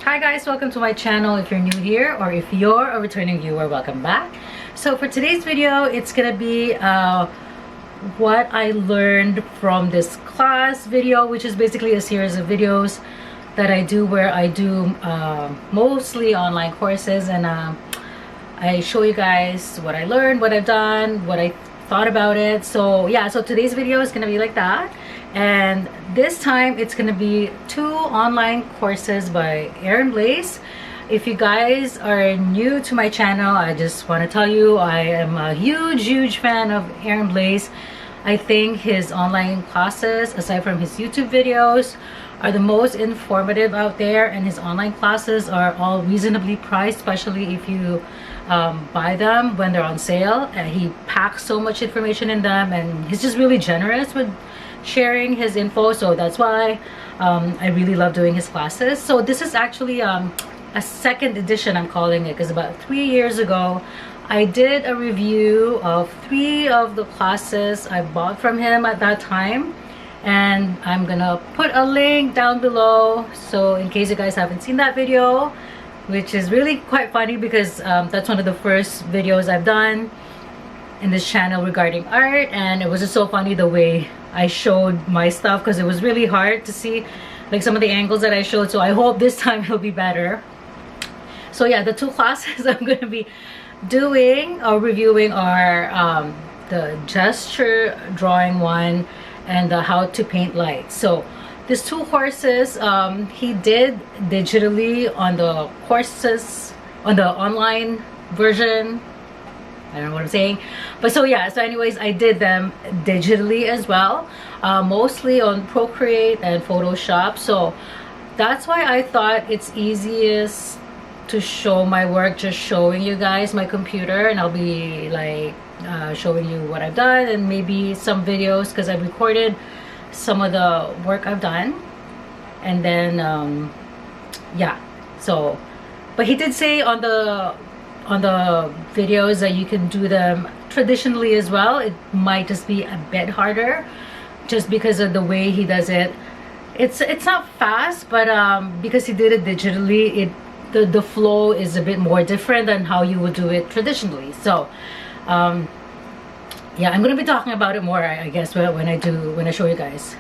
Hi guys, welcome to my channel. If you're new here or if you're a returning viewer, welcome back. So for today's video, it's gonna be what I learned from this class video, which is basically a series of videos that I do where I do mostly online courses, and I show you guys what I learned, what I've done, what I thought about it. So yeah, so today's video is gonna be like that. And this time it's gonna be 2 online courses by Blaise. If you guys are new to my channel, I just want to tell you I am a huge fan of Blaise. I think his online classes, aside from his YouTube videos, are the most informative out there, and his online classes are all reasonably priced, especially if you buy them when they're on sale. And he packs so much information in them, and he's just really generous with sharing his info. So that's why I really love doing his classes. So this is actually a second edition, I'm calling it, because about 3 years ago I did a review of 3 of the classes I bought from him at that time, and I'm gonna put a link down below, so in case you guys haven't seen that video, which is really quite funny because that's one of the first videos I've done in this channel regarding art, and it was just so funny the way I showed my stuff, because it was really hard to see like some of the angles that I showed. So I hope this time it'll be better. So yeah, the 2 classes I'm going to be doing or reviewing are the gesture drawing one and the how to paint lights. So these 2 courses he did digitally on the courses, on the online version. I don't know what I'm saying, but so yeah, so anyways, I did them digitally as well, mostly on Procreate and Photoshop. So that's why I thought it's easiest to show my work just showing you guys my computer, and I'll be like showing you what I've done and maybe some videos, because I've recorded some of the work I've done. And then yeah, so but he did say on the videos that you can do them traditionally as well. It might just be a bit harder just because of the way he does it. It's not fast, but because he did it digitally, the flow is a bit more different than how you would do it traditionally. So yeah, I'm gonna be talking about it more, I guess, when I show you guys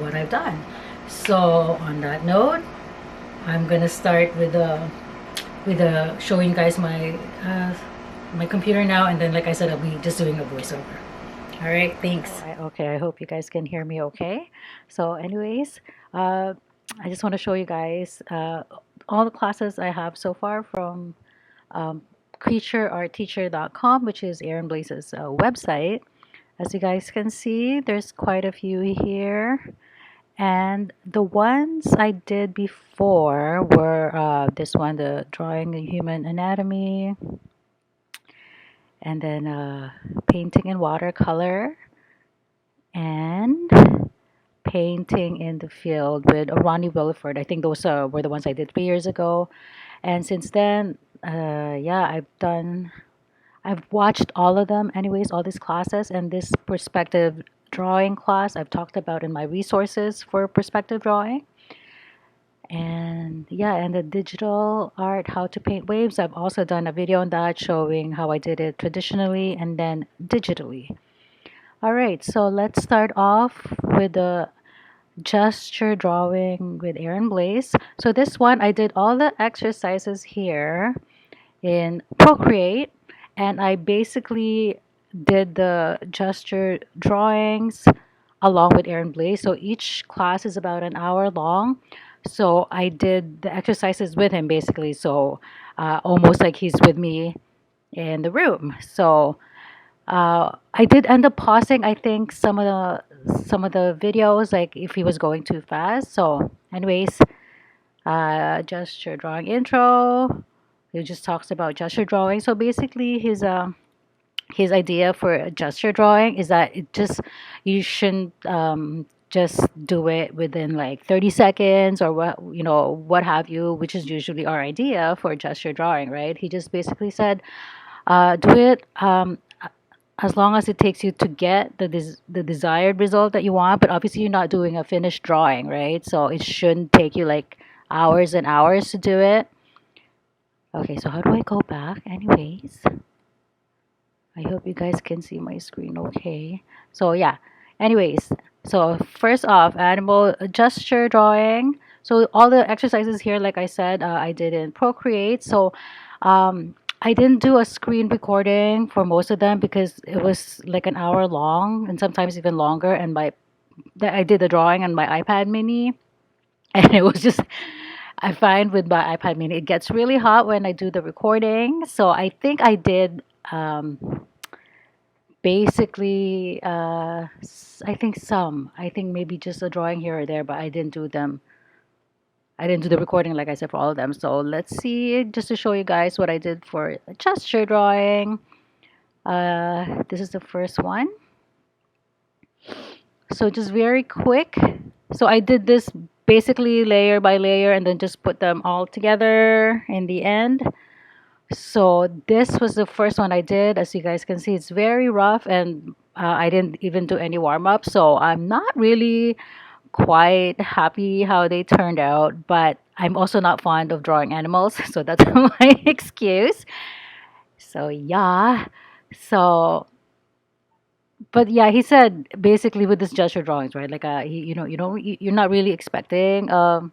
what I've done. So on that note, I'm gonna start with showing you guys my my computer now, and then like I said, I'll be just doing a voiceover. All right, thanks. Okay, I hope you guys can hear me okay. So anyways, I just want to show you guys all the classes I have so far from creatureartteacher.com, which is Blaises' website. As you guys can see, there's quite a few here. And the ones I did before were this one, the drawing the human anatomy, and then painting in watercolor, and painting in the field with Ronnie Williford. I think those were the ones I did 3 years ago. And since then, yeah, I've watched all of them anyways, all these classes, and this perspective drawing class I've talked about in my resources for perspective drawing. And yeah, and the digital art, how to paint waves, I've also done a video on that showing how I did it traditionally and then digitally. All right, so let's start off with the gesture drawing with Blaise. So this one, I did all the exercises here in Procreate, and I basically did the gesture drawings along with Blaise. So each class is about an hour long. So I did the exercises with him basically. So almost like he's with me in the room. So I did end up pausing, I think, some of the videos, like if he was going too fast. So anyways, gesture drawing intro. He just talks about gesture drawing. So basically his idea for a gesture drawing is that you shouldn't just do it within like 30 seconds or what have you, which is usually our idea for gesture drawing, right? He just basically said do it as long as it takes you to get the desired result that you want, but obviously you're not doing a finished drawing, right? So it shouldn't take you like hours and hours to do it. Okay, so how do I go back? Anyways, I hope you guys can see my screen okay. So yeah, anyways, so first off, animal gesture drawing. So all the exercises here, like I said, I did in Procreate. So I didn't do a screen recording for most of them because it was like an hour long and sometimes even longer. And I did the drawing on my iPad mini, and it was just I find with my iPad mini it gets really hot when I do the recording. So I think I did basically I think maybe just a drawing here or there, but I didn't do the recording like I said for all of them. So let's see, just to show you guys what I did for gesture drawing. This is the first one. So just very quick. So I did this basically layer by layer and then just put them all together in the end. So this was the first one I did. As you guys can see, it's very rough and I didn't even do any warm up. So I'm not really quite happy how they turned out, but I'm also not fond of drawing animals. So that's my excuse. So yeah. So but yeah, he said basically with this gesture drawings, right? Like you're not really expecting a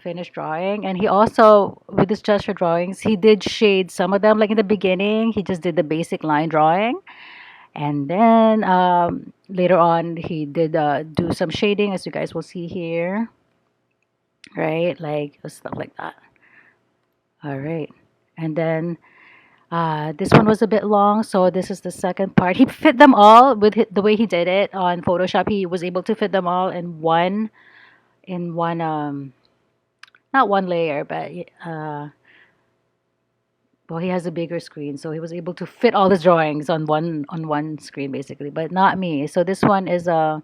finished drawing. And he also, with his gesture drawings, he did shade some of them. Like in the beginning, he just did the basic line drawing. And then later on, he did do some shading, as you guys will see here, right? Like stuff like that. All right. And then this one was a bit long, so this is the second part. He fit them all with the way he did it on Photoshop. He was able to fit them all in one not one layer, but well, he has a bigger screen, so he was able to fit all his drawings on one screen basically, but not me. So this one is a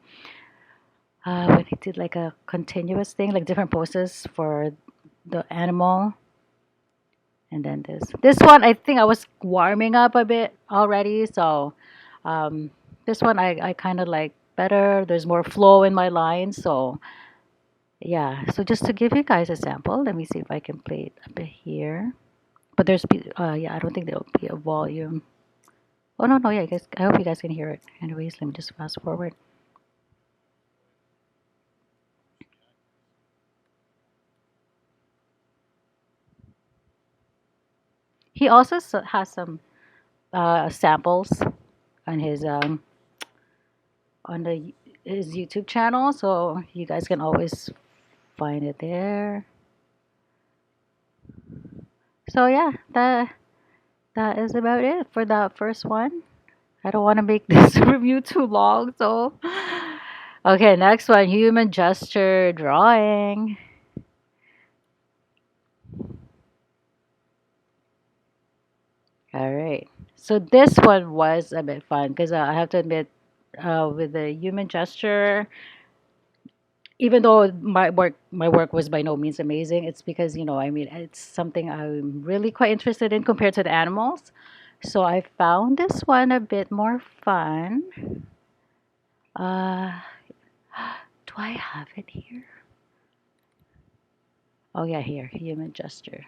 when he did like a continuous thing, like different poses for the animal, and then this one I think I was warming up a bit already, so um, this one I kind of like better. There's more flow in my lines, so yeah. So just to give you guys a sample, let me see if I can play it a bit here. But yeah, I don't think there'll be a volume. Oh no, no, yeah, I hope you guys can hear it. Anyways, let me just fast forward. He also has some samples on his YouTube channel, so you guys can always find it there. So yeah, that is about it for that first one. I don't want to make this review too long, so okay, next one, human gesture drawing. All right. So this one was a bit fun because I have to admit, with the human gesture, even though my work was by no means amazing, it's because I mean it's something I'm really quite interested in compared to the animals. So I found this one a bit more fun. Uh, do I have it here? Oh yeah, here, human gesture.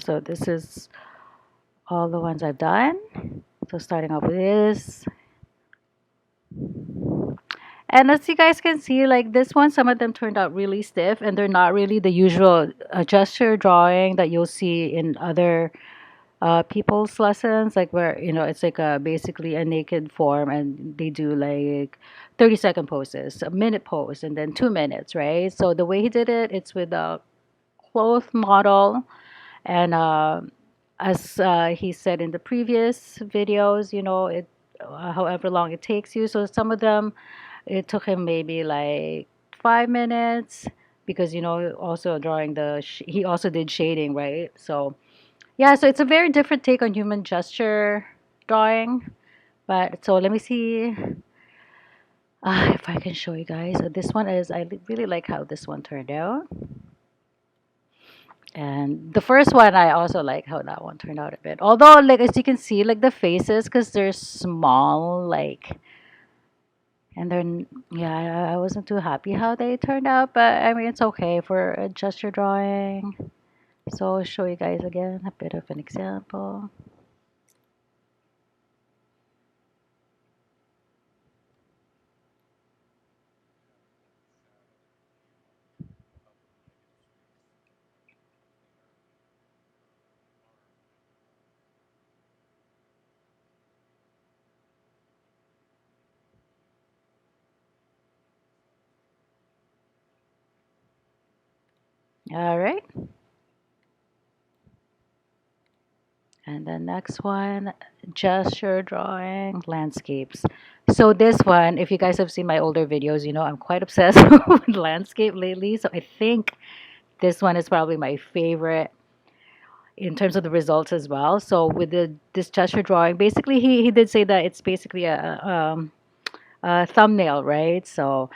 So this is all the ones I've done. So starting off with this. And as you guys can see, like this one, some of them turned out really stiff and they're not really the usual gesture drawing that you'll see in other people's lessons, like where, it's like basically a naked form and they do like 30-second poses, a minute pose, and then 2 minutes, right? So the way he did it, it's with a cloth model. And as he said in the previous videos, however long it takes you. So some of them, it took him maybe like 5 minutes because also drawing he also did shading, right? So yeah, so it's a very different take on human gesture drawing. But so let me see if I can show you guys. So this one is really like how this one turned out. And the first one, I also like how that one turned out a bit. Although, like as you can see, like the faces, because they're small, like And then, yeah, I wasn't too happy how they turned out, but I mean, it's okay for a gesture drawing. So I'll show you guys again a bit of an example. All right. And the next one, gesture drawing, landscapes. So this one, if you guys have seen my older videos, you know I'm quite obsessed with landscape lately. So I think this one is probably my favorite in terms of the results as well. So with the this gesture drawing, basically he did say that it's basically a thumbnail, right? So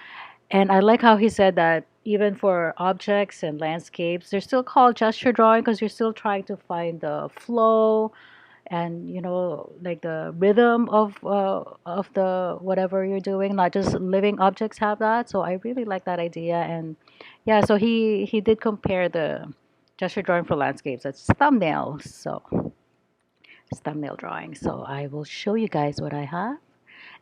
and I like how he said that even for objects and landscapes, they're still called gesture drawing because you're still trying to find the flow and like the rhythm of the whatever you're doing. Not just living objects have that. So I really like that idea. And yeah, so he did compare the gesture drawing for landscapes. That's thumbnails. So it's thumbnail drawing. So I will show you guys what I have.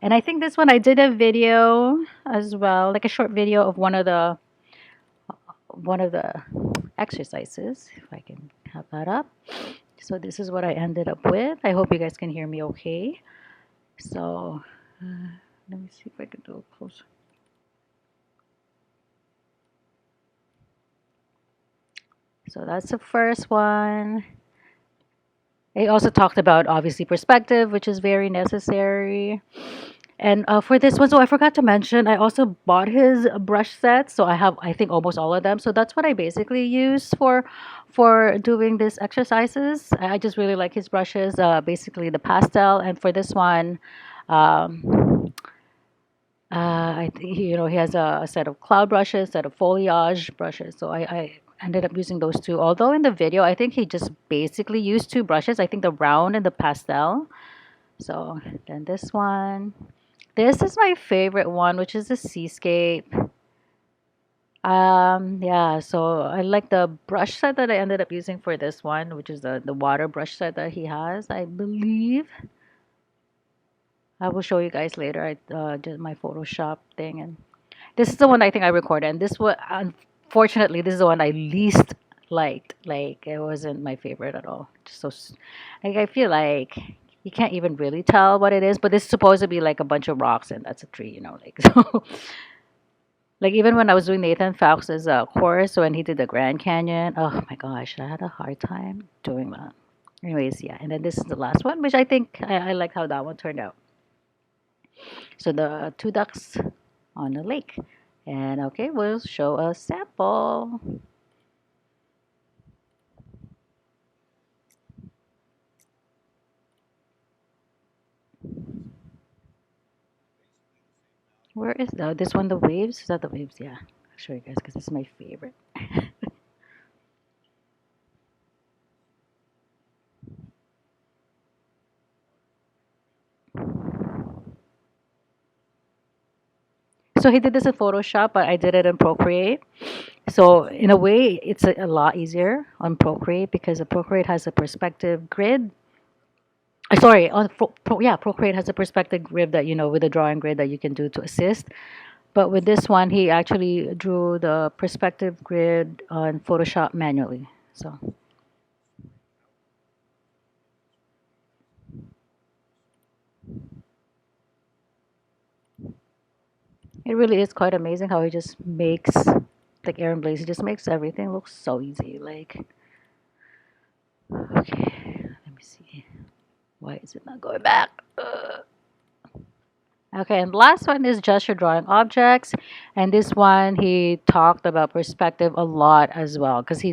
And I think this one I did a video as well, like a short video of one of the exercises, if I can have that up. So this is what I ended up with. I hope you guys can hear me okay. So let me see if I can do it closer. So that's the first one. I also talked about obviously perspective, which is very necessary. And for this one, so I forgot to mention, I also bought his brush set. So I have, I think, almost all of them. So that's what I basically use for doing these exercises. I just really like his brushes, basically the pastel. And for this one, um, he has a set of cloud brushes, set of foliage brushes. So I ended up using those two. Although in the video, I think he just basically used two brushes. I think the round and the pastel. So then this one. This is my favorite one, which is the seascape. Yeah, so I like the brush set that I ended up using for this one, which is the water brush set that he has, I believe. I will show you guys later. I did my Photoshop thing, and this is the one I think I recorded. And this one, unfortunately, this is the one I least liked. Like it wasn't my favorite at all. Just like I feel like you can't even really tell what it is, but it's supposed to be like a bunch of rocks, and that's a tree, like so. Like even when I was doing Nathan Fowls's course when he did the Grand Canyon, oh my gosh, I had a hard time doing that. Anyways, yeah, and then this is the last one, which I think I like how that one turned out. So the two ducks on the lake. And okay, we'll show a sample. Where is this one? The waves? Is that the waves? Yeah, I'll show you guys because this is my favorite. So he did this in Photoshop, but I did it in Procreate. So in a way, it's a lot easier on Procreate because the Procreate has a perspective grid. Sorry, on yeah, Procreate has a perspective grid that with a drawing grid that you can do to assist. But with this one, he actually drew the perspective grid on Photoshop manually. So it really is quite amazing how he just makes, like Aaron Blaise, he just makes everything look so easy. Like, okay, let me see. Why is it not going back? Okay, and the last one is gesture drawing objects, and this one he talked about perspective a lot as well, because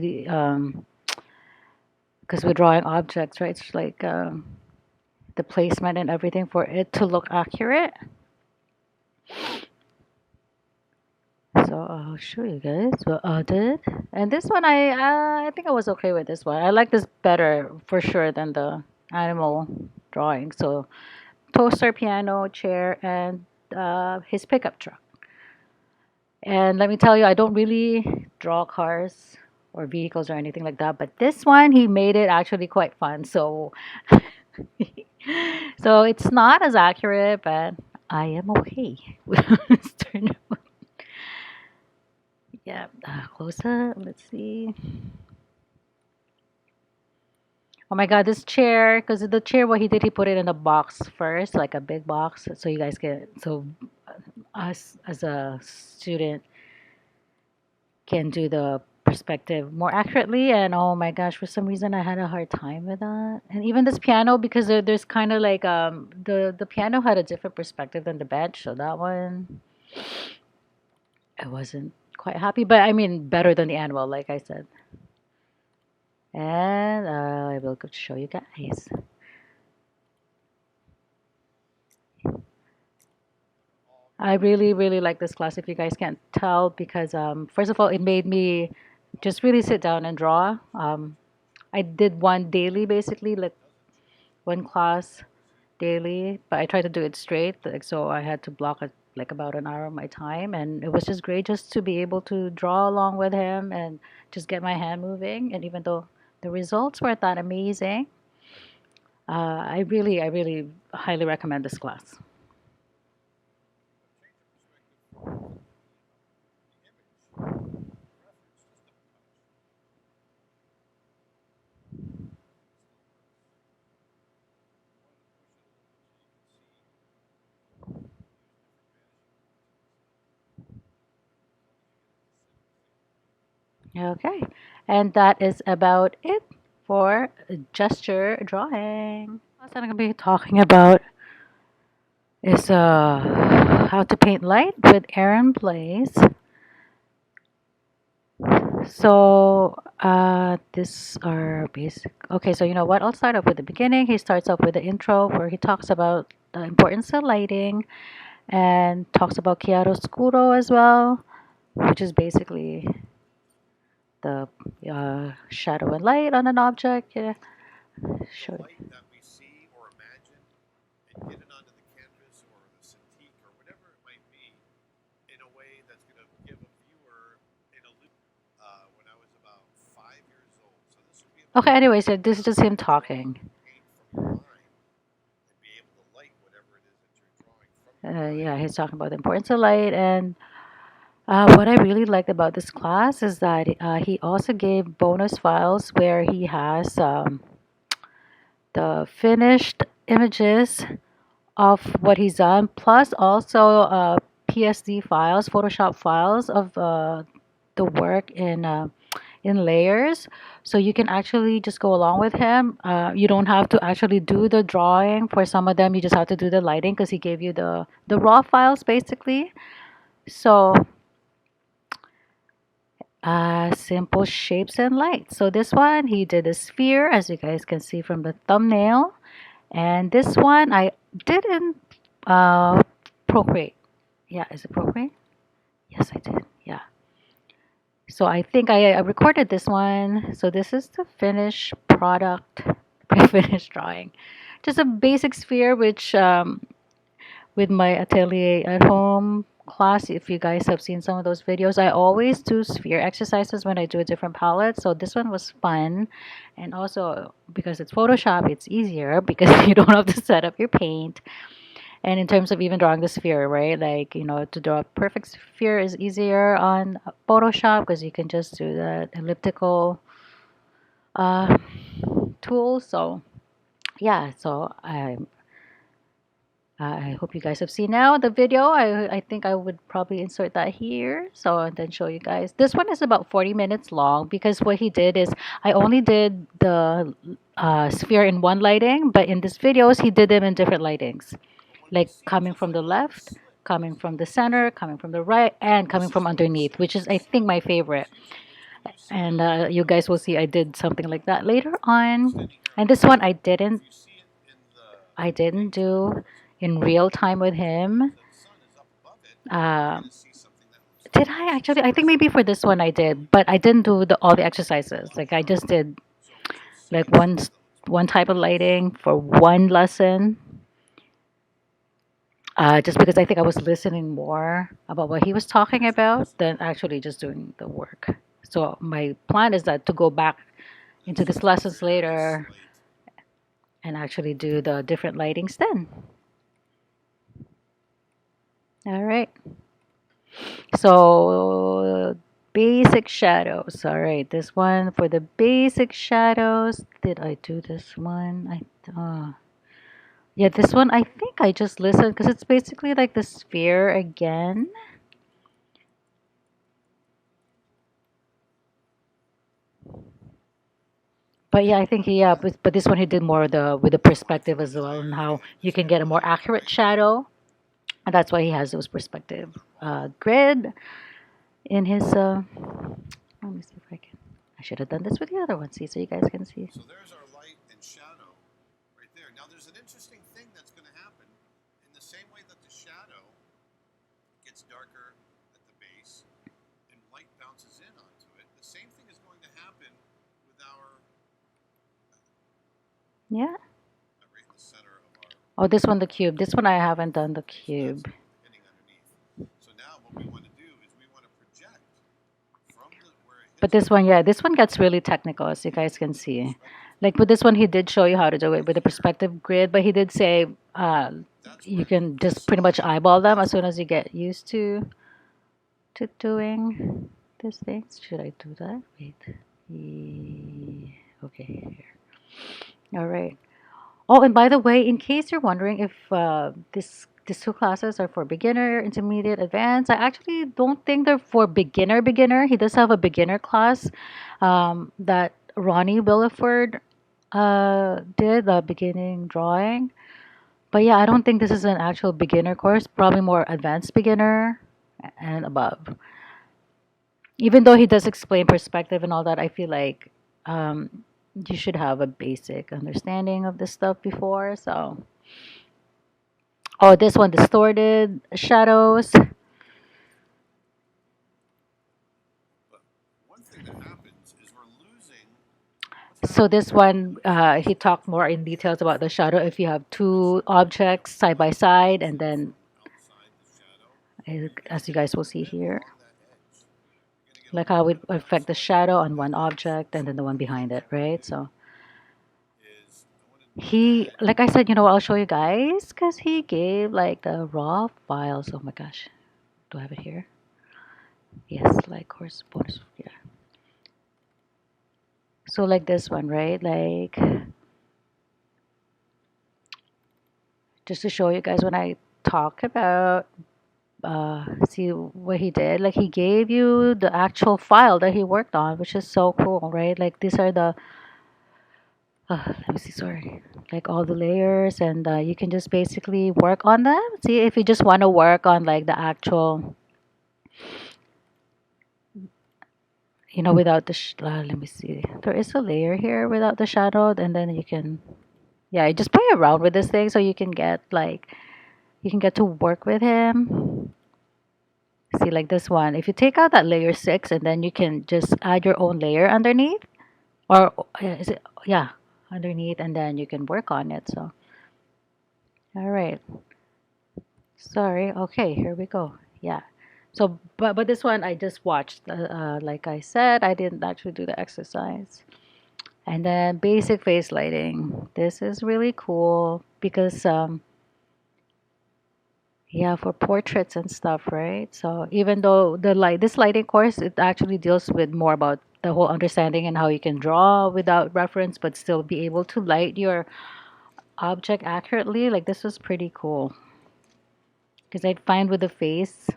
we're drawing objects, right? It's like the placement and everything for it to look accurate. So I'll show you guys what I did. And this one, I think I was okay with this one. I like this better for sure than the animal drawing. So toaster, piano, chair, and his pickup truck. And let me tell you, I don't really draw cars or vehicles or anything like that, but this one he made it actually quite fun. So so it's not as accurate, but I am okay with this turnout. Yeah, close up. Let's see. Oh my God, this chair, because the chair, what he did, he put it in a box first, like a big box, so you guys can, so us as a student can do the perspective more accurately. And oh my gosh, for some reason I had a hard time with that. And even this piano, because there's kind of like the piano had a different perspective than the bench, so that one I wasn't quite happy. But I mean, better than the animal, like I said. And I will go show you guys. I really, really like this class if you guys can't tell because first of all, it made me just really sit down and draw. I did one daily basically, like one class daily, but I tried to do it straight, like, so I had to block it like about an hour of my time, and it was just great just to be able to draw along with him and just get my hand moving. And even though the results weren't that amazing, I really highly recommend this class. Okay, and that is about it for gesture drawing. What I'm going to be talking about is how to paint light with Aaron Blaise. So these are basic. Okay, so you know what? I'll start off with the beginning. He starts off with the intro where he talks about the importance of lighting and talks about chiaroscuro as well, which is basically the shadow and light on an object. Yeah, sure. Okay, anyway, so this is just him talking. Yeah, he's talking about the importance of light. And what I really liked about this class is that he also gave bonus files where he has the finished images of what he's done, plus also PSD files, Photoshop files of the work in layers. So you can actually just go along with him. You don't have to actually do the drawing for some of them. You just have to do the lighting because he gave you the raw files basically. So simple shapes and lights. So this one he did a sphere, as you guys can see from the thumbnail. And this one I did in Procreate. Yeah, is it Procreate? Yes, I did. Yeah. So I think I recorded this one. So this is the finished product, finished drawing. Just a basic sphere, which with my atelier at home class, if you guys have seen some of those videos, I always do sphere exercises when I do a different palette. So this one was fun. And also because it's Photoshop, it's easier because you don't have to set up your paint. And in terms of even drawing the sphere, right? Like, you know, to draw a perfect sphere is easier on Photoshop because you can just do that elliptical uh, tool. So, yeah, so I hope you guys have seen now the video. I think I would probably insert that here. So, and then show you guys. This one is about 40 minutes long because what he did is I only did the sphere in one lighting, but in these videos, he did them in different lightings, like coming from the left, coming from the center, coming from the right, and coming from underneath, which is I think my favorite. And you guys will see I did something like that later on. And this one I didn't do in real time with him. Uh, did I actually? I think maybe for this one I did, but I didn't do all the exercises. Like I just did like one type of lighting for one lesson. just because I think I was listening more about what he was talking about than actually just doing the work. So my plan is that to go back into these lessons later and actually do the different lightings then. All right. So basic shadows. All right, this one for the basic shadows. Did I do this one? Yeah, this one I think I just listened because it's basically like the sphere again. But yeah, I think yeah, but this one he did more of the with the perspective as well and how you can get a more accurate shadow, and that's why he has those perspective grid in his. Let me see if I can. I should have done this with the other one, see, so you guys can see. So there's our light and shadow right there. Now there's an interesting thing that's going to happen. In the same way that the shadow gets darker at the base and light bounces in onto it, the same thing is going to happen with our Yeah. right in the center of our Oh, this one, the cube. This one I haven't done the cube. hitting underneath. So now what we want to do is we want to project from where it But hits this one, yeah, this one gets really technical, as you guys can see. Like with this one, he did show you how to do it with the perspective grid, but he did say you can just pretty much eyeball them as soon as you get used to doing these things. Should I do that? Wait. Okay, here. All right. Oh, and by the way, in case you're wondering if these two classes are for beginner, intermediate, advanced, I actually don't think they're for beginner. He does have a beginner class that Ronnie Williford did, the beginning drawing. But yeah, I don't think this is an actual beginner course. Probably more advanced beginner and above. Even though he does explain perspective and all that, I feel like you should have a basic understanding of this stuff before. So, oh, this one, distorted shadows. But one thing that happens is we're losing. So this one, he talked more in details about the shadow. If you have two objects side by side, and then Outside the shadow, as you guys will see here, along that edge, you're going to get a like little how it bit of affect the shadow on one object and then the one behind it, right? So is I want to he, add like I said, I'll show you guys because he gave like the raw files. Oh my gosh, do I have it here? Yes, like course bonus. Yeah. So like this one, right? Like just to show you guys when I talk about see what he did, like he gave you the actual file that he worked on, which is so cool, right? Like these are the let me see, sorry, like all the layers, and you can just basically work on them. See, if you just want to work on like the actual, without the let me see, there is a layer here without the shadow, and then you can, yeah, you just play around with this thing so you can get like you can get to work with him. See, like this one, if you take out that layer 6 and then you can just add your own layer underneath, or is it, yeah, underneath, and then you can work on it. So, all right, sorry. Okay, here we go. Yeah. So, but this one I just watched. Like I said, I didn't actually do the exercise. And then basic face lighting. This is really cool because yeah, for portraits and stuff, right? So even though this lighting course, it actually deals with more about the whole understanding and how you can draw without reference, but still be able to light your object accurately. Like this was pretty cool because I find with the face,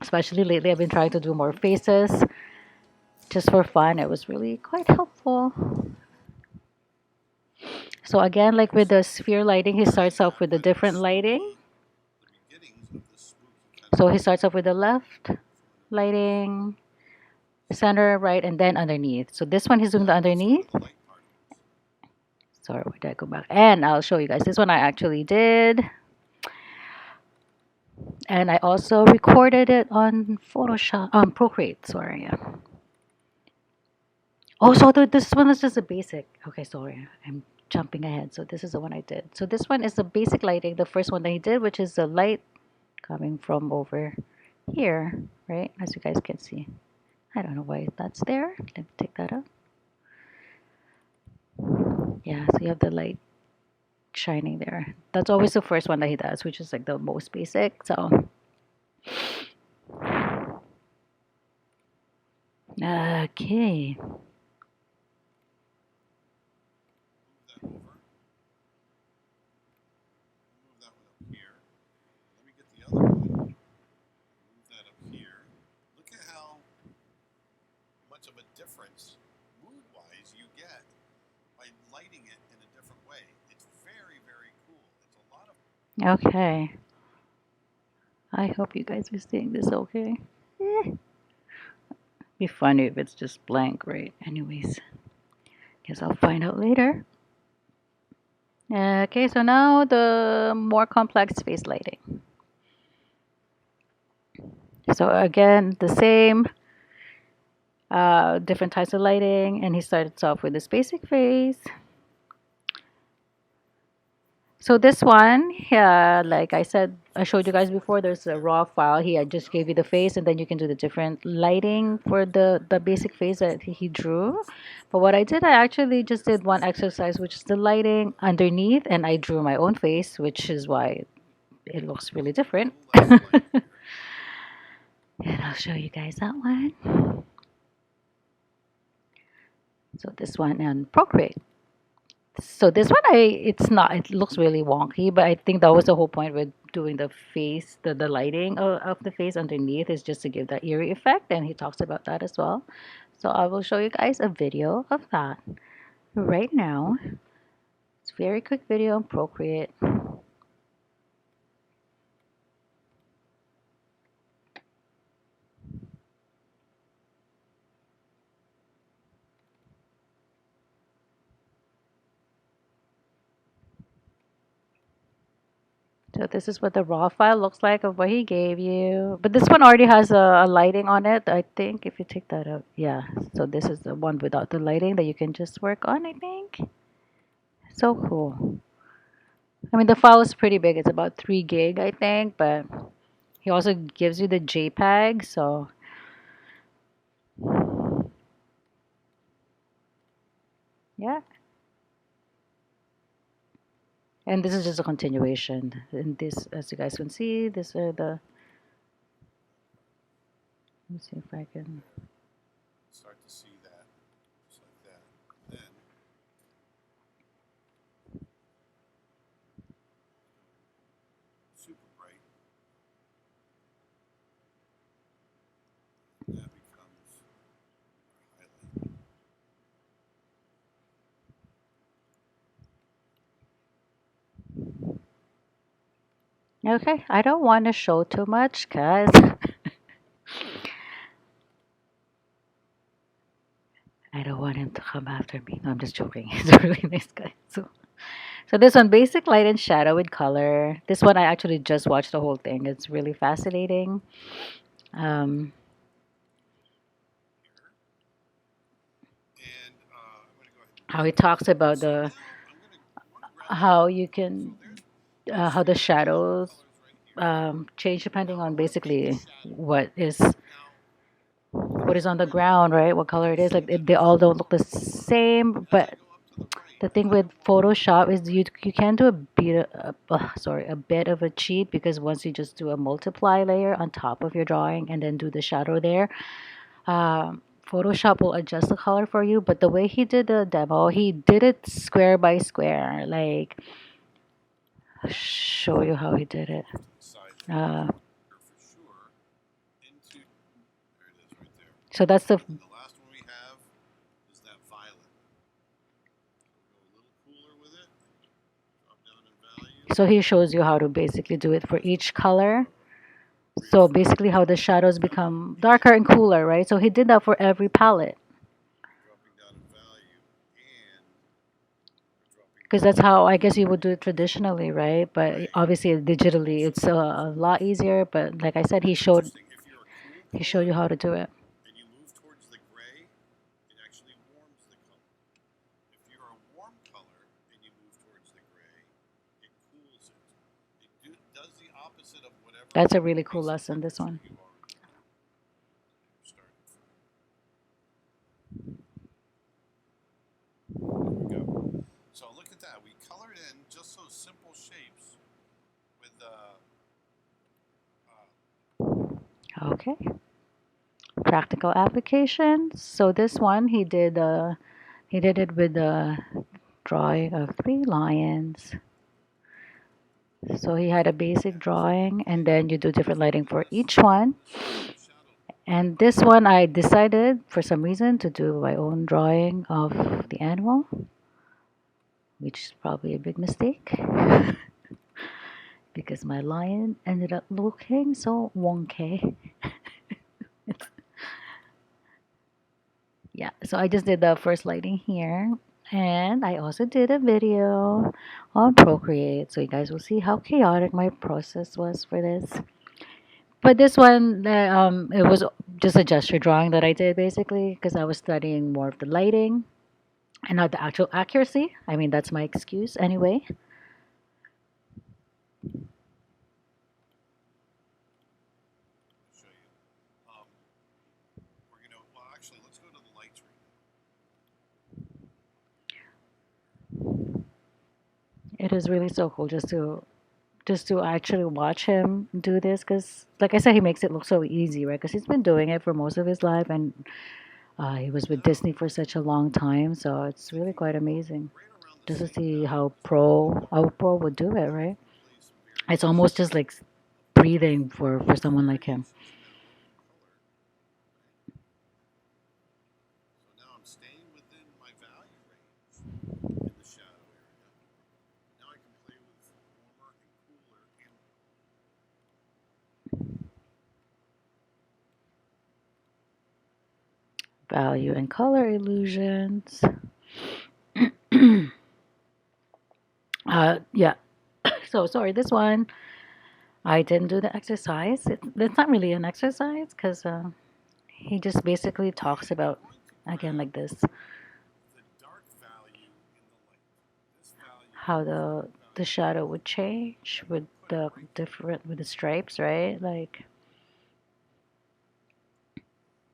especially lately, I've been trying to do more faces just for fun. It was really quite helpful. So again, like with the sphere lighting, he starts off with the different lighting. the beginnings of the spooky kind So of he starts off with the left lighting, center, right, and then underneath. So this one he's doing the underneath. light particles. Sorry, where did I go back? And I'll show you guys. This one I actually did. And I also recorded it on Photoshop, Procreate, sorry. Yeah. Oh, so this one is just a basic. Okay, sorry. I'm jumping ahead. So this is the one I did. So this one is the basic lighting, the first one that he did, which is the light coming from over here, right? As you guys can see. I don't know why that's there. Let me take that up. Yeah, so you have the light shining there. That's always the first one that he does, which is like the most basic. So okay. Move that over. Move that one up here. Let me get the other one. Move that up here. Look at how much of a difference, mood-wise, you get by lighting it in a different way. It's very, very cool. It's a lot of... Okay. I hope you guys are seeing this okay. Be funny if it's just blank, right? Anyways, guess I'll find out later. Okay, so now the more complex face lighting. So again, the same, different types of lighting, and he started off with this basic face. So this one, like I said, I showed you guys before, there's a raw file. He I just gave you the face, and then you can do the different lighting for the basic face that he drew. But what I did, I actually just did one exercise, which is the lighting underneath, and I drew my own face, which is why it looks really different. And I'll show you guys that one. So this one on Procreate. So this one, it's not, it looks really wonky, but I think that was the whole point with doing the face, the lighting of the face underneath is just to give that eerie effect, and he talks about that as well. So I will show you guys a video of that right now. It's a very quick video on Procreate. So this is what the raw file looks like of what he gave you. But this one already has a lighting on it, I think, if you take that out. Yeah, so this is the one without the lighting that you can just work on, I think. So cool. I mean, the file is pretty big. It's about 3 gig, I think, but he also gives you the JPEG, so yeah. And this is just a continuation. And this, as you guys can see, these are the, let me see if I can. Start to see that, just like that. Then super bright. That becomes our highlight. Okay, I don't want to show too much because I don't want him to come after me. No, I'm just joking. He's a really nice guy. So this one, basic light and shadow with color. This one I actually just watched the whole thing. It's really fascinating. Um, And I'm going to go ahead and how he talks about so the now I'm going to grab that. how you So can there's how the three colors shadows right here. change depending Now I on want to paint the basically shadow. what is on the Now ground, right? What color you it is. see Like that they all don't look the as same, I but go up to the right, the I thing kind with of Photoshop is you can do a bit a bit of a cheat because once you just do a multiply layer on top of your drawing and then do the shadow there, Photoshop will adjust the color for you. But the way he did the demo, he did it square by square. Like show you how he did it. off to the side there. Uh, For sure. Into there it is right there. so that's the And the last one we have is that violet. Go a little cooler with it. Drop down in value. so he shows you how to basically do it for each color. So basically how the shadows become darker and cooler, right? So he did that for every palette Dropping down in value and dropping because down that's how I guess you would do it traditionally, right? But right. obviously digitally it's a lot easier. But like I said, It's interesting. If you're a cool he showed color you how to do it. and you move towards the gray, it actually warms the color. If you're a warm color and you That's a really cool lesson, this one. You already started from. There we go. So look at that. We colored in just those simple shapes with Okay. Practical applications. So this one he did it with a drawing of 3 lions. So he had a basic drawing and then you do different lighting for each one. And this one I decided for some reason to do my own drawing of the animal, which is probably a big mistake because my lion ended up looking so wonky. Yeah, so I just did the first lighting here. And I also did a video on Procreate, so you guys will see how chaotic my process was for this. But this one, it was just a gesture drawing that I did basically because I was studying more of the lighting and not the actual accuracy. I mean, that's my excuse anyway. show you. We're gonna. Well, actually, let's go to the lights right It is really so cool just to actually watch him do this because, like I said, he makes it look so easy, right? Because he's been doing it for most of his life and he was with Disney for such a long time, so it's really quite amazing right around the just to same see value. how pro would do it, right? Play some It's variations almost just like breathing for someone like him. now in color. So now I'm staying within my value range in the shadow area. Now I can play with warmer and cooler and Value and color illusions. Yeah. So sorry, this one I didn't do the exercise. It's not really an exercise because he just basically talks about going to again grab like this the dark value in the light. This value how is the value. shadow would change with Put it the right different with the stripes, right? Like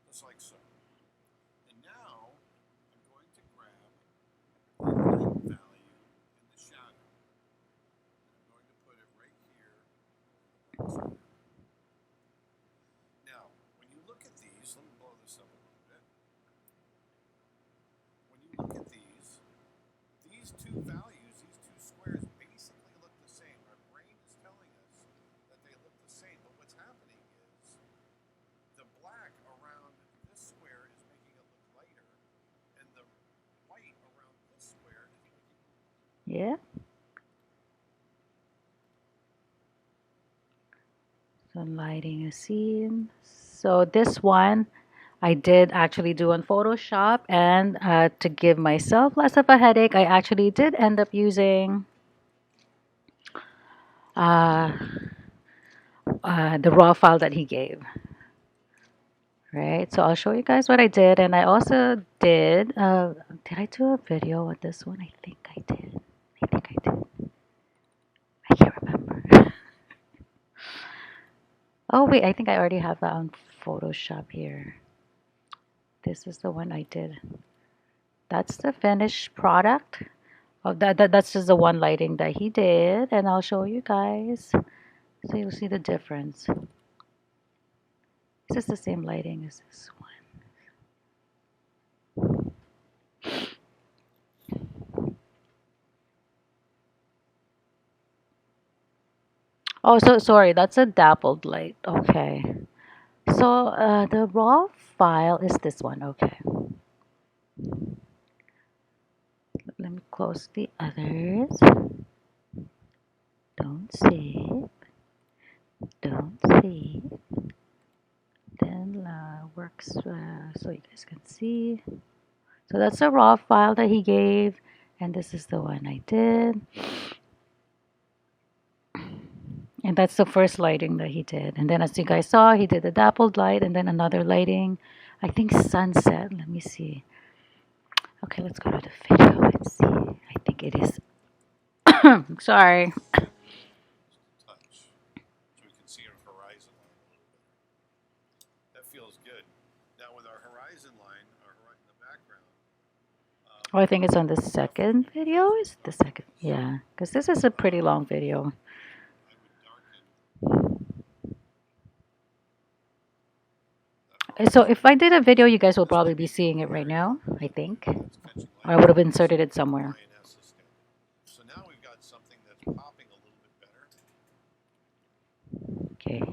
just like so. And now I'm going to grab the light value in the shadow. And I'm going to put it right here over the light. Now, when you look at these, let me blow this up a little bit. When you look at these two values, these two squares basically look the same. Our brain is telling us that they look the same, but what's happening is the black around this square is making it look lighter, and the white around this square is making it look yeah. So lighting a scene. So this one I did actually do on Photoshop, and to give myself less of a headache, I actually did end up using uh, the raw file that he gave. Right, so I'll show you guys what I did, and I also did I do a video on this one? I think I did. I think I did. I can't remember. Oh wait, I think I already have that on Photoshop here. This is the one I did. That's the finished product. Oh, that's just the one lighting that he did, and I'll show you guys so you'll see the difference. Is this the same lighting as this one? Oh, so sorry, that's a dappled light. Okay. So the raw file is this one. Okay. Let me close the others. Don't save. Don't save. Then works so you guys can see. So that's the raw file that he gave, and this is the one I did. And that's the first lighting that he did. And then as you guys saw, he did the dappled light and then another lighting. I think sunset. Let me see. Okay, let's go to the video and see. I think it is. Sorry. touch, so we can see it horizon line or right in the background. Oh, I think it's on the second video. Is it the second? Yeah, because this is a pretty long video. I would darken that So horizon if I did a video, you guys will probably be seeing it right now, I think. that's catching Or I light. would have inserted it somewhere. INS system. So now we've got something that's popping a little bit better. Okay.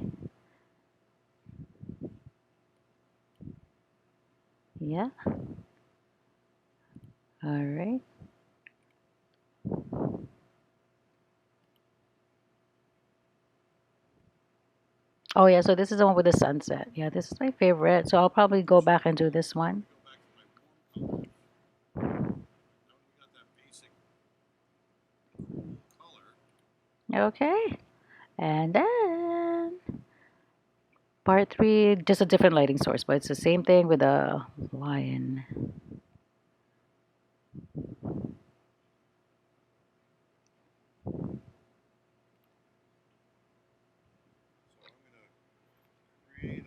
Yeah. All right. Oh yeah, so this is the one with the sunset. Yeah, this is my favorite. So I'll probably go back and do this one. Go back to my warm color. Now we got that basic cool color. Okay. And then part 3, just a different lighting source, but it's the same thing with a lion. So I'm gonna create a.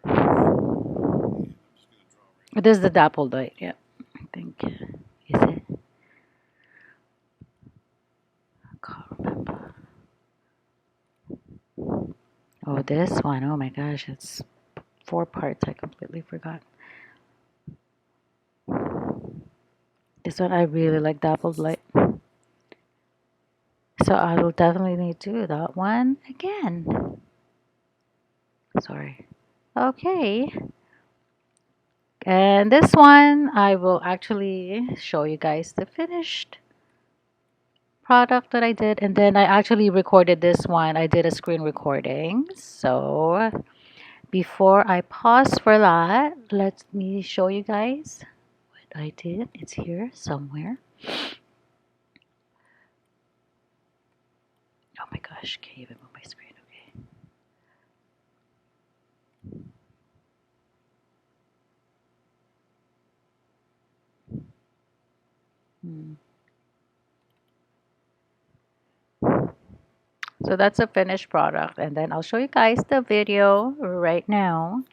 I'm just gonna draw right. This is the dappled light, yeah, I think. Is it? I can't remember. Oh, this one. Oh my gosh, it's 4 parts. I completely forgot. This one I really like dappled light. So I will definitely need to do that one again. Sorry. Okay. And this one I will actually show you guys the finished product that I did, and then I actually recorded this one. I did a screen recording. So before I pause for that, let me show you guys what I did. It's here somewhere. Oh my gosh, can't even move my screen. Okay. Hmm. So that's a finished product, and then I'll show you guys the video right now.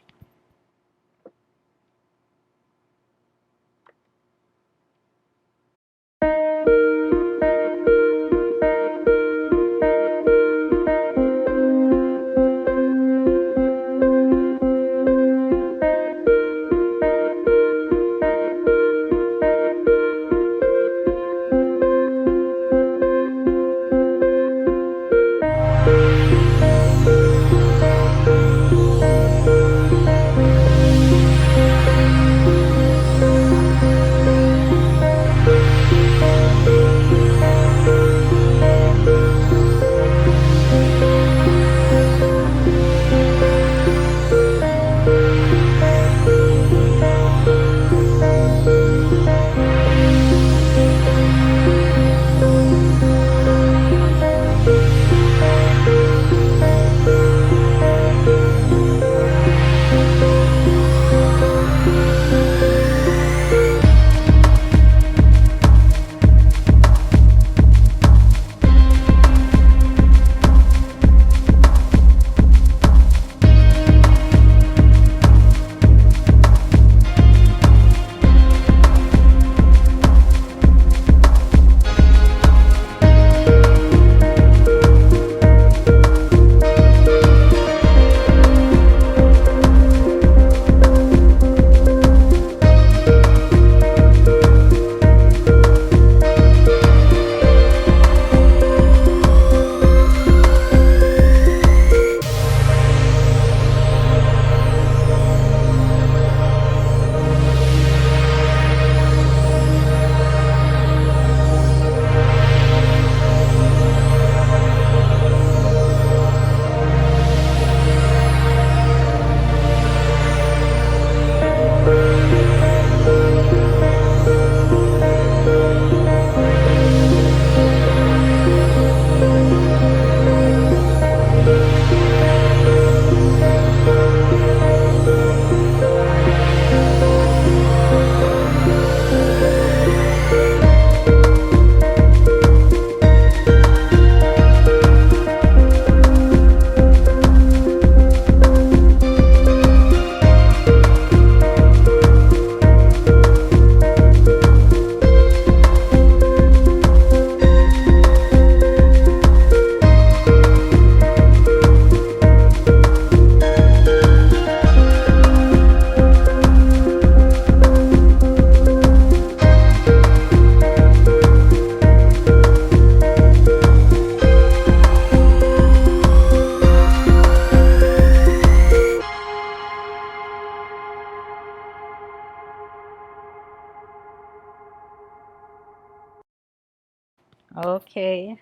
Okay.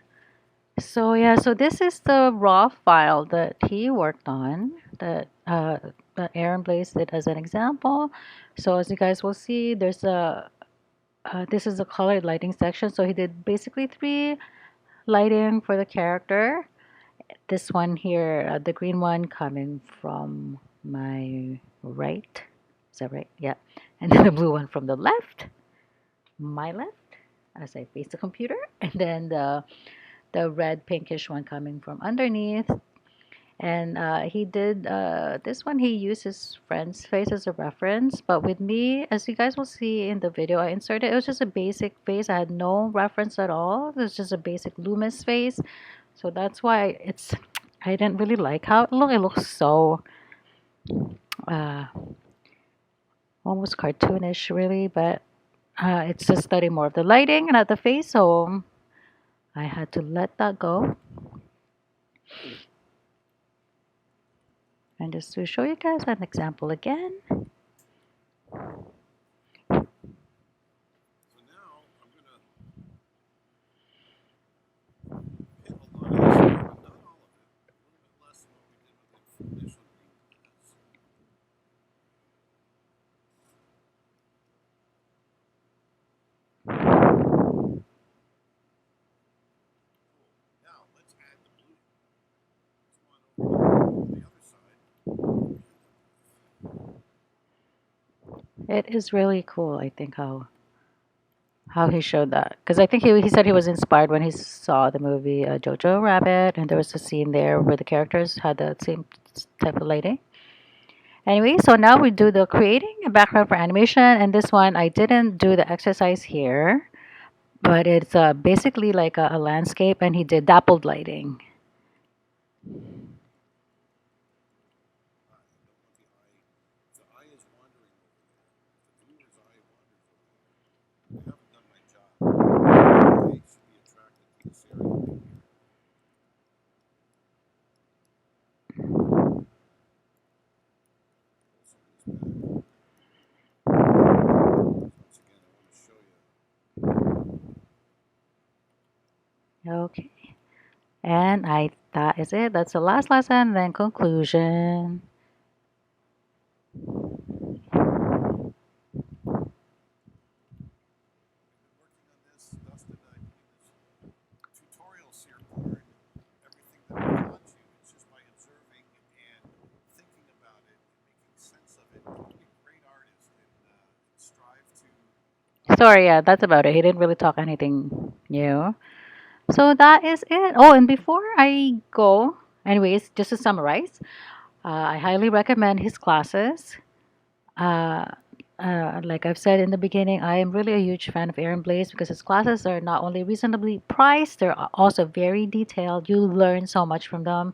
So yeah, so this is the raw file that he worked on that Aaron Blaise did as an example. So as you guys will see, there's a this is the colored lighting section. So he did basically three lighting for the character. This one here, the green one coming from my right. Is that right? Yeah. And then the blue one from the left, my left, as I face the computer, and then the red pinkish one coming from underneath. And he did this one, he used his friend's face as a reference. But with me, as you guys will see in the video I inserted, it was just a basic face. I had no reference at all. It was just a basic Loomis face. So that's why I didn't really like how it looked. It looks so uh, almost cartoonish, really. But it's just study more of the lighting and not the face. So I had to let that go. And just to show you guys an example again. So now I'm going to hit a lot of this here, but not all of it. A little bit less than what we did with the initial green glass. Cool. Now let's add the blue. Let's go on over to the other side. It is really cool, I think, how he showed that. Because I think he said he was inspired when he saw the movie Jojo Rabbit, and there was a scene there where the characters had the same type of lighting. Anyway, so now we do the creating a background for animation, and this one I didn't do the exercise here, but it's basically like a landscape, and he did dappled lighting. If the eye is wandering over there, if the viewer's eye wanders over there, I haven't done my job. The eye should be attracted to this area right here. Pull some of this back. Once again, I want to show you. Okay, and that is it. That's the last lesson, then conclusion. We've been working on this. Dustin and I putting this tutorial series part, everything that I've taught you. It's just by observing and thinking about it and making sense of it. You can be a great artist and strive to. Sorry, yeah, that's about it. He didn't really talk anything new. So that is it. Oh, and before I go, anyways, just to summarize, I highly recommend his classes. Uh, like I've said in the beginning, I am really a huge fan of Aaron Blaise because his classes are not only reasonably priced, they're also very detailed. You learn so much from them.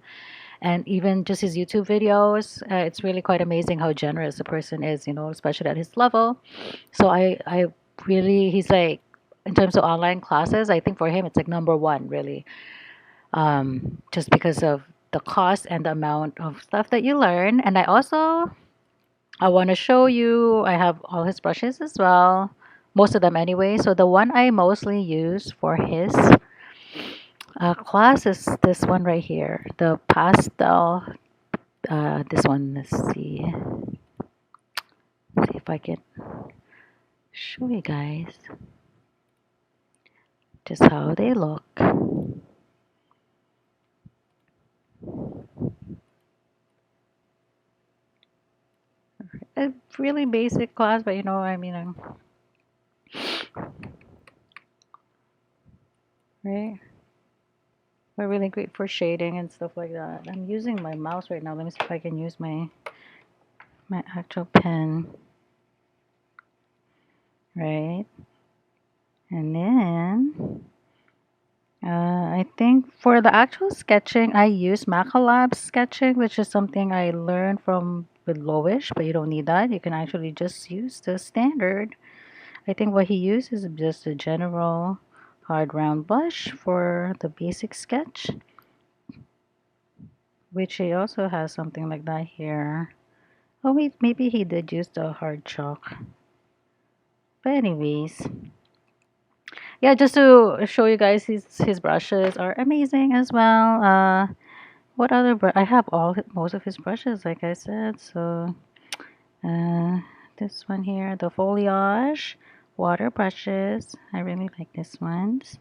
And even just his YouTube videos, it's really quite amazing how generous the person is, especially at his level. So I really, he's like, in terms of online classes, I think for him, it's like number one, really. Just because of the cost and the amount of stuff that you learn. And I want to show you, I have all his brushes as well, most of them anyway. So the one I mostly use for his class is this one right here, the pastel. This one, see if I can show you guys just how they look. A really basic class, but I mean, right? They're really great for shading and stuff like that. I'm using my mouse right now. Let me see if I can use my actual pen, right? And then I think for the actual sketching, I use Macalab sketching, which is something I learned from with Lowish, but you don't need that. You can actually just use the standard. I think what he uses is just a general hard round brush for the basic sketch, which he also has something like that here. Oh wait, maybe he did use the hard chalk. But anyways, yeah, just to show you guys, his brushes are amazing as well. What other I have most of his brushes, like I said. So uh, this one here, the foliage water brushes. I really like this ones.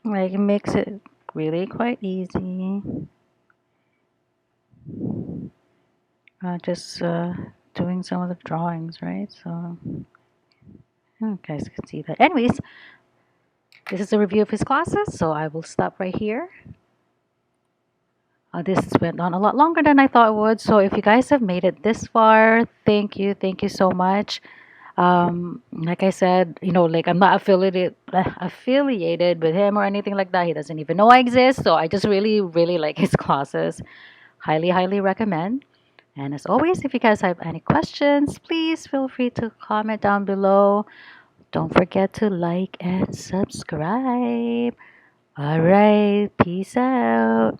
Like it makes it really quite easy. Just doing some of the drawings, right? So you guys can see that. Anyways, this is a review of his classes, so I will stop right here. This went on a lot longer than I thought it would. So if you guys have made it this far, thank you so much. Like I said, like I'm not affiliated with him or anything like that. He doesn't even know I exist. So I just really, really like his classes. Highly, highly recommend. And as always, if you guys have any questions, please feel free to comment down below. Don't forget to like and subscribe. All right, peace out.